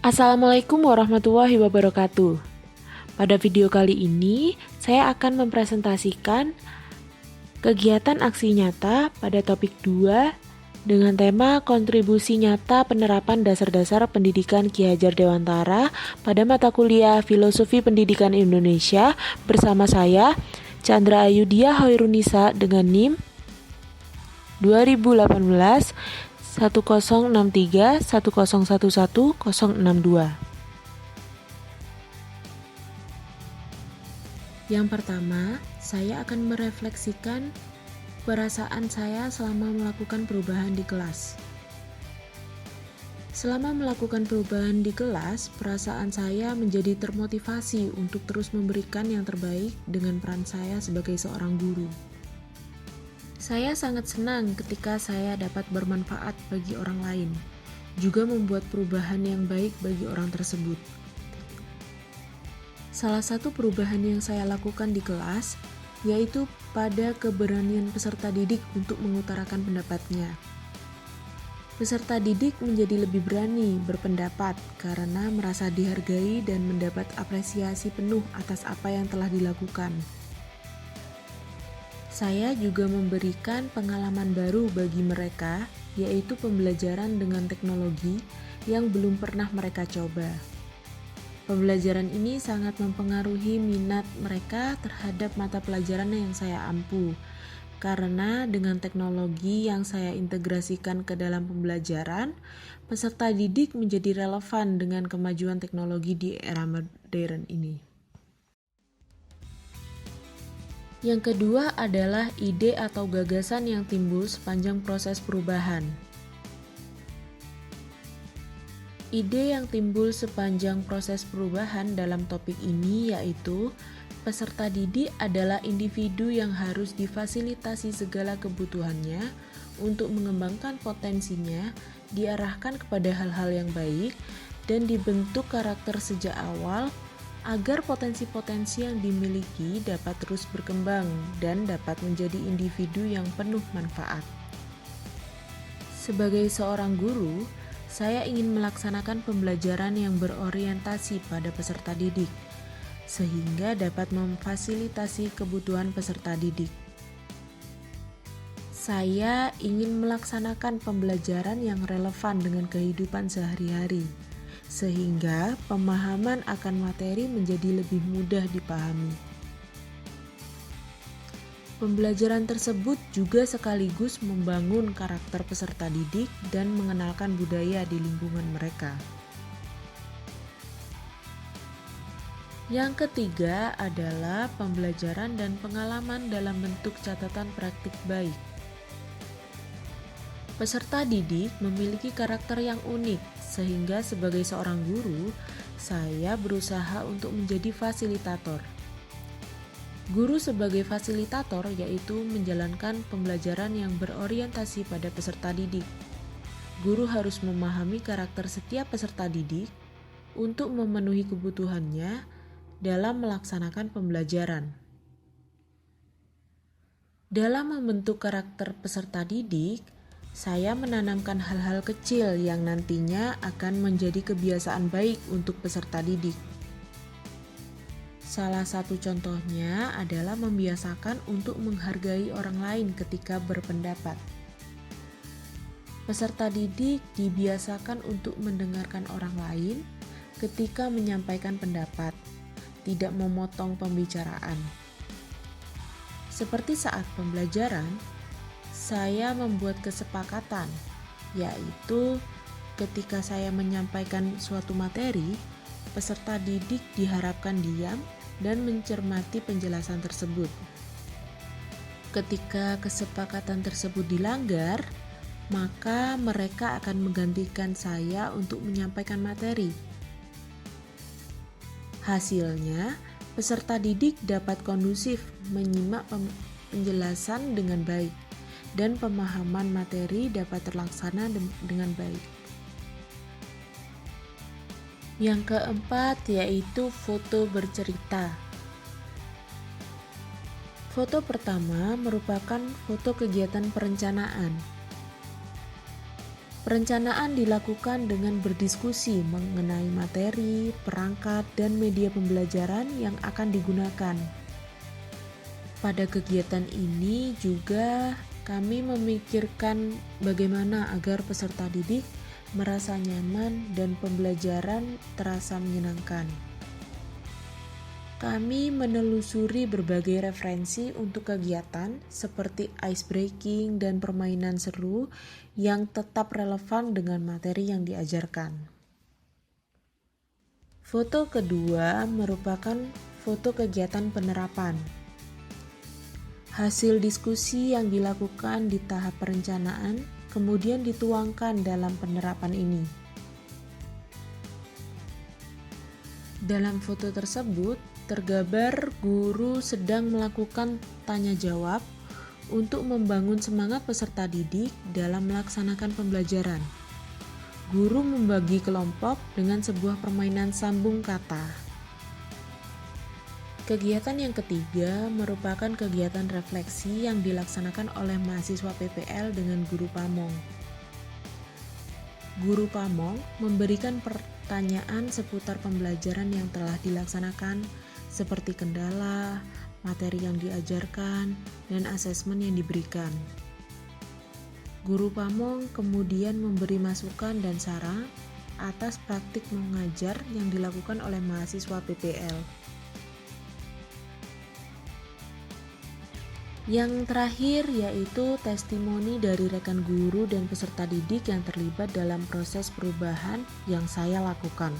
Assalamualaikum warahmatullahi wabarakatuh. Pada video kali ini, saya akan mempresentasikan kegiatan aksi nyata pada topik 2 dengan tema kontribusi nyata penerapan dasar-dasar pendidikan Ki Hajar Dewantara pada mata kuliah Filosofi Pendidikan Indonesia bersama saya, Chandra Ayudhya Hoirunisa dengan NIM 2018 1063 1011 062. Yang pertama, saya akan merefleksikan perasaan saya selama melakukan perubahan di kelas. Selama melakukan perubahan di kelas, perasaan saya menjadi termotivasi untuk terus memberikan yang terbaik dengan peran saya sebagai seorang guru. Saya sangat senang ketika saya dapat bermanfaat bagi orang lain, juga membuat perubahan yang baik bagi orang tersebut. Salah satu perubahan yang saya lakukan di kelas, yaitu pada keberanian peserta didik untuk mengutarakan pendapatnya. Peserta didik menjadi lebih berani berpendapat karena merasa dihargai dan mendapat apresiasi penuh atas apa yang telah dilakukan. Saya juga memberikan pengalaman baru bagi mereka, yaitu pembelajaran dengan teknologi yang belum pernah mereka coba. Pembelajaran ini sangat mempengaruhi minat mereka terhadap mata pelajaran yang saya ampu, karena dengan teknologi yang saya integrasikan ke dalam pembelajaran, peserta didik menjadi relevan dengan kemajuan teknologi di era modern ini. Yang kedua adalah ide atau gagasan yang timbul sepanjang proses perubahan. Ide yang timbul sepanjang proses perubahan dalam topik ini yaitu peserta didik adalah individu yang harus difasilitasi segala kebutuhannya untuk mengembangkan potensinya, diarahkan kepada hal-hal yang baik, dan dibentuk karakter sejak awal agar potensi-potensi yang dimiliki dapat terus berkembang dan dapat menjadi individu yang penuh manfaat. Sebagai seorang guru, saya ingin melaksanakan pembelajaran yang berorientasi pada peserta didik, sehingga dapat memfasilitasi kebutuhan peserta didik. Saya ingin melaksanakan pembelajaran yang relevan dengan kehidupan sehari-hari, sehingga pemahaman akan materi menjadi lebih mudah dipahami. Pembelajaran tersebut juga sekaligus membangun karakter peserta didik dan mengenalkan budaya di lingkungan mereka. Yang ketiga adalah pembelajaran dan pengalaman dalam bentuk catatan praktik baik. Peserta didik memiliki karakter yang unik, sehingga sebagai seorang guru, saya berusaha untuk menjadi fasilitator. Guru sebagai fasilitator yaitu menjalankan pembelajaran yang berorientasi pada peserta didik. Guru harus memahami karakter setiap peserta didik untuk memenuhi kebutuhannya dalam melaksanakan pembelajaran. Dalam membentuk karakter peserta didik, saya menanamkan hal-hal kecil yang nantinya akan menjadi kebiasaan baik untuk peserta didik. Salah satu contohnya adalah membiasakan untuk menghargai orang lain ketika berpendapat. Peserta didik dibiasakan untuk mendengarkan orang lain ketika menyampaikan pendapat, tidak memotong pembicaraan. Seperti saat pembelajaran, saya membuat kesepakatan, yaitu ketika saya menyampaikan suatu materi, peserta didik diharapkan diam dan mencermati penjelasan tersebut. Ketika kesepakatan tersebut dilanggar, maka mereka akan menggantikan saya untuk menyampaikan materi. Hasilnya, peserta didik dapat kondusif menyimak penjelasan dengan baik, dan pemahaman materi dapat terlaksana dengan baik. Yang keempat yaitu foto bercerita. Foto pertama merupakan foto kegiatan perencanaan. Perencanaan dilakukan dengan berdiskusi mengenai materi, perangkat, dan media pembelajaran yang akan digunakan. Pada kegiatan ini juga kami memikirkan bagaimana agar peserta didik merasa nyaman dan pembelajaran terasa menyenangkan. Kami menelusuri berbagai referensi untuk kegiatan seperti ice breaking dan permainan seru yang tetap relevan dengan materi yang diajarkan. Foto kedua merupakan foto kegiatan penerapan. Hasil diskusi yang dilakukan di tahap perencanaan kemudian dituangkan dalam penerapan ini. Dalam foto tersebut, tergambar guru sedang melakukan tanya jawab untuk membangun semangat peserta didik dalam melaksanakan pembelajaran. Guru membagi kelompok dengan sebuah permainan sambung kata. Kegiatan yang ketiga merupakan kegiatan refleksi yang dilaksanakan oleh mahasiswa PPL dengan guru Pamong. Guru Pamong memberikan pertanyaan seputar pembelajaran yang telah dilaksanakan, seperti kendala, materi yang diajarkan, dan asesmen yang diberikan. Guru Pamong kemudian memberi masukan dan saran atas praktik mengajar yang dilakukan oleh mahasiswa PPL. Yang terakhir yaitu testimoni dari rekan guru dan peserta didik yang terlibat dalam proses perubahan yang saya lakukan.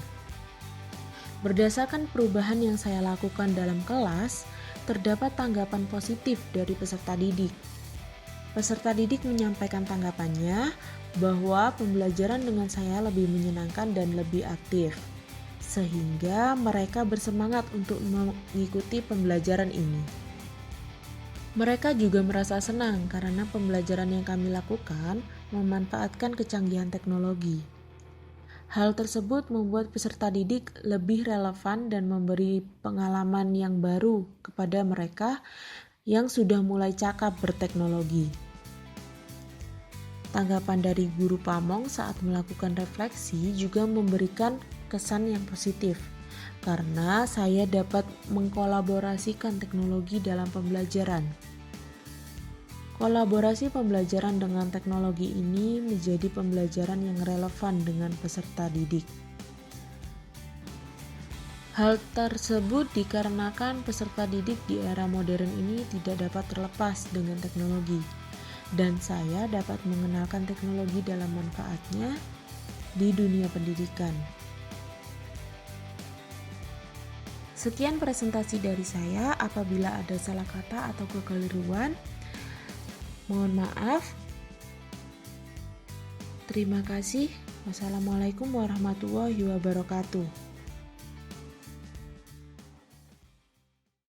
Berdasarkan perubahan yang saya lakukan dalam kelas, terdapat tanggapan positif dari peserta didik. Peserta didik menyampaikan tanggapannya bahwa pembelajaran dengan saya lebih menyenangkan dan lebih aktif, sehingga mereka bersemangat untuk mengikuti pembelajaran ini. Mereka juga merasa senang karena pembelajaran yang kami lakukan memanfaatkan kecanggihan teknologi. Hal tersebut membuat peserta didik lebih relevan dan memberi pengalaman yang baru kepada mereka yang sudah mulai cakap berteknologi. Tanggapan dari guru Pamong saat melakukan refleksi juga memberikan kesan yang positif, karena saya dapat mengkolaborasikan teknologi dalam pembelajaran. Kolaborasi pembelajaran dengan teknologi ini menjadi pembelajaran yang relevan dengan peserta didik. Hal tersebut dikarenakan peserta didik di era modern ini tidak dapat terlepas dengan teknologi, dan saya dapat mengenalkan teknologi dalam manfaatnya di dunia pendidikan. Sekian presentasi dari saya. Apabila ada salah kata atau kekeliruan, mohon maaf. Terima kasih. Wassalamualaikum warahmatullahi wabarakatuh.